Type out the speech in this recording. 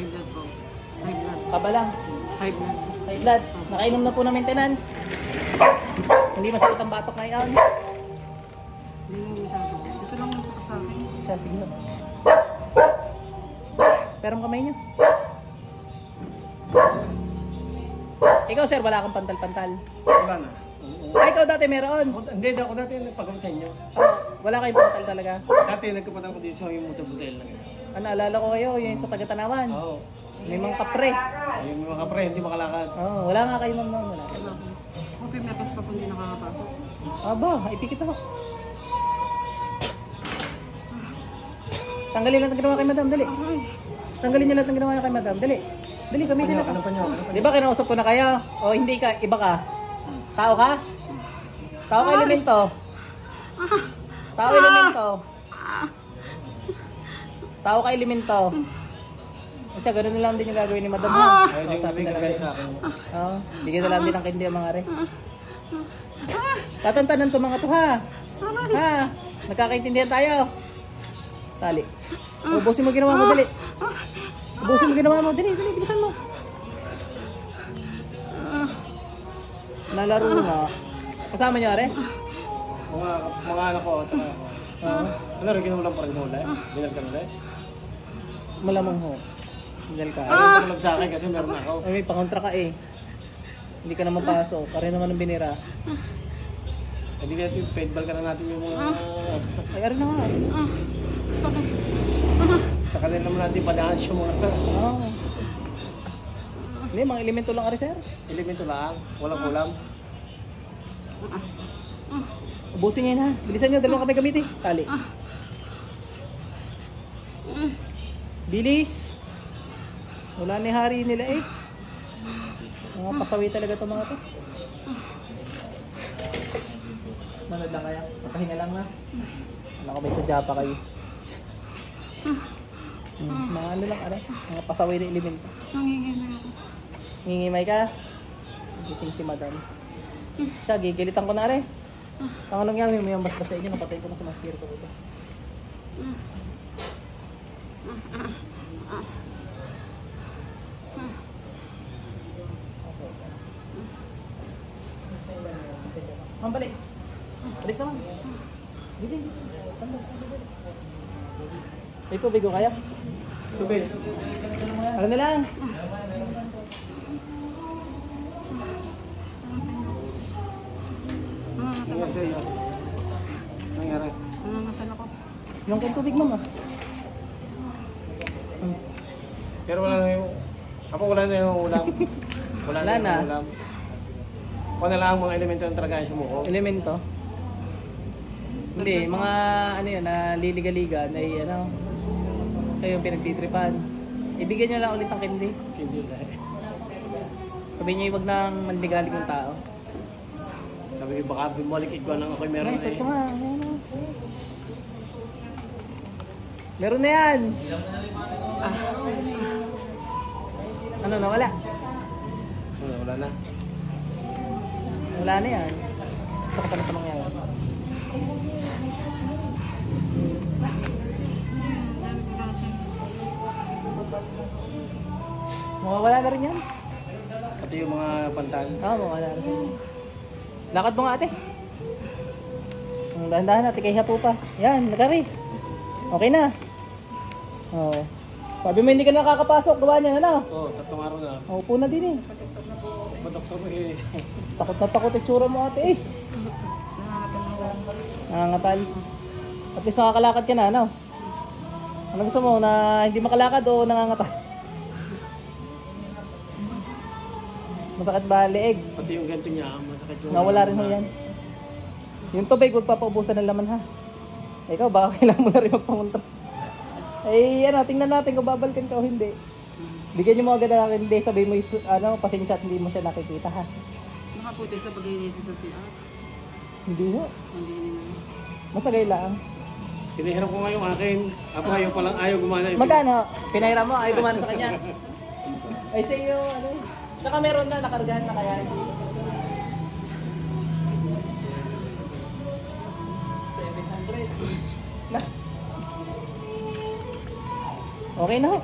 High blood po. High blood. Kaba lang. High blood. High blood. Nakainom na po ng maintenance. Hindi masakit ang batok ngayon. Hindi mo masyado. Ito lang yung sakit sa akin. Siya, sige. Pero ang kamay niyo. Ikaw sir, wala kang pantal-pantal. Wala na. Ay, ikaw dati meron. Hindi, ako dati nagpagamit sa inyo. Wala kayong pantal talaga. Dati nagkapatal ko din sa yung motor-butel lang. Ano, alala ko kayo, yung sa taga-Tanawan. Oo. May mga kapre. Yung mga kapre, hindi makalakad. Oo, wala nga kayo ma'am noon. Wala. Wala po. Okay, mekas pa po hindi nakakapasok. Aba, ipikit ako. Tanggalin lang ang ginawa kay madam, dali. Tanggalin niyo lahat ng ginawa kay madam, dali. Dali, gamitin natin. Ano pa nyo? Di ba kinausap ko na kayo? O hindi ka, iba ka? Tao ka? Tao ka elemento? Tao elemento? Tao ka elemento? Kasi ganun na lang din yung gagawin ni madam ha. Ayun yung nabigay sa akin. Oo, bigyan na lang din ng kindi ang mga are. Tatantanan to mga to ha. Ha? Nagkakaintindihan tayo. Tali. Ubusin mo ginawa mo, dali. Ubusin mo ginawa mo, dali, bilisan mo. Nalaro nga. Kasama niyo are? Mga anak ko, tsaka ako. Ano rin, kinulang pa rin mo ulit? Binal ka ulit? Malamang ho. Dal ka. Ayaw ko sa akin kasi meron ako. Ay, may pangontra ka eh. Hindi ka naman pasok. Kare naman ang binira. Hindi natin, paintball ka na natin yung mga... Ay, ari na nga. Sakit. Sa kanila naman natin padahas yung mga... Oo. Hindi, mga elemento lang ari sir. Elemento lang, walang ulam. Ubusin niya na. Bilisan niyo, dalawang kamay gamitin. Tali. Bilis. Wala ni hari nila eh. Mga pasawi talaga itong mga to. Manood lang kaya. Makahinga lang na. Wala ko may sadya pa kayo. Mga ano lang ara. Mga pasawi na elemento. Nangingimay ako. Ngingimay ka. Gising si madam. Siya, gigilitan ko na rin. Ang anong yan, may basta sa inyo. Napatay ko na sa maskir ko ito. Ma'am, balik. Balik naman. Gising. Sandal. May tubig ko kaya? Tubig. Ano na lang? Nangyari sa'yo. Nangyari. Nangangatal ako. Yung kang tubig mo Pero wala na yung... Ako wala na yung ulam. Wala Wala na. yung ulam. Kung na lang ang mga elemento ng talaga yung sumuko. Elemento? Hindi, mga ano yun, na liliga-liga, na ano, kayong pinagtitripan. Ibigyan nyo lang ulit ang candy. Hindi dahil. Sabihin nyo wag nang manligalig yung tao. Sabi ko baka bumalik igwa nang ako'y meron Nice, na ito nga. Meron na yan. Ano na, wala? Wala na. Wala na yan. Gusto ko pa na sa mangyayari. Mawawala na rin yan. Pati yung mga pantal. Mawawala na rin. Lakad mo nga ate. Dahan-dahan natin kay Hapo pa. Yan, nagari. Okay na. Oh. Sabi mo hindi ka nakakapasok, gawa niya na. Oo, 3 araw na. Upo na din eh. Doktor mo eh. Takot na takot yung tsura mo ate eh. Nangangatal. At least nakakalakad ka na, ano? Ano gusto mo, na hindi makalakad o nangangatal? Masakit ba leeg? Pati yung ganito niya, masakit yung... Nawala rin ho yan. Yung tubig, huwag papaubusan ng laman ha. Ikaw, baka kailangan mo na rin magpamunta. Eh, ano, tingnan natin kung babalkan ka o hindi. Bigyan niyo mo agad ng hindi, sabihin mo ano, pasensya at hindi mo siya nakikita ha. Nakaputi sa pag-inito sa CR. Hindi ho. Hindi naman. Masagay lang. Pinahiram ko nga yung akin. Ako ayaw palang ayaw gumana. Magkano? Pinahiram mo? Ayaw gumana sa kanya? Ay sa iyo, ano. Tsaka meron na, nakargahan na kaya hindi. 700. Plus. Okay na ho.